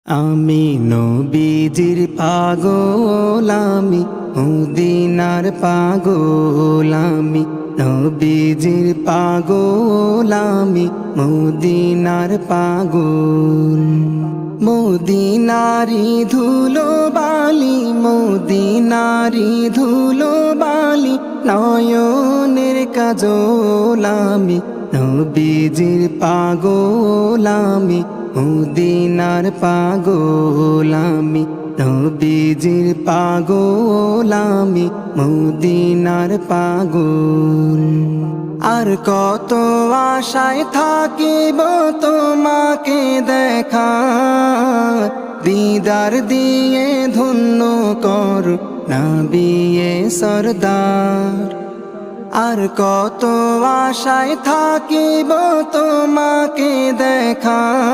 আমি নবীজির পাগল, আমি মদিনার পাগল, আমি নবীজির পাগল, আমি মদিনার পাগল। মদিনারি ধুলো বালি, মদিনারি ধুলো বালি, নয়নের কাজল, আমি নবীজির পাগল, আমি মদিনার পাগল, আমি নবীজির পাগল, আমি মদিনার পাগল। আর কত আশায় থাকিব তোমাকে দেখা, দিদার দিয়ে ধন্য কর নবিয়ে সরদার। আর কত আশায় থাকিব তোমাকে দেখা।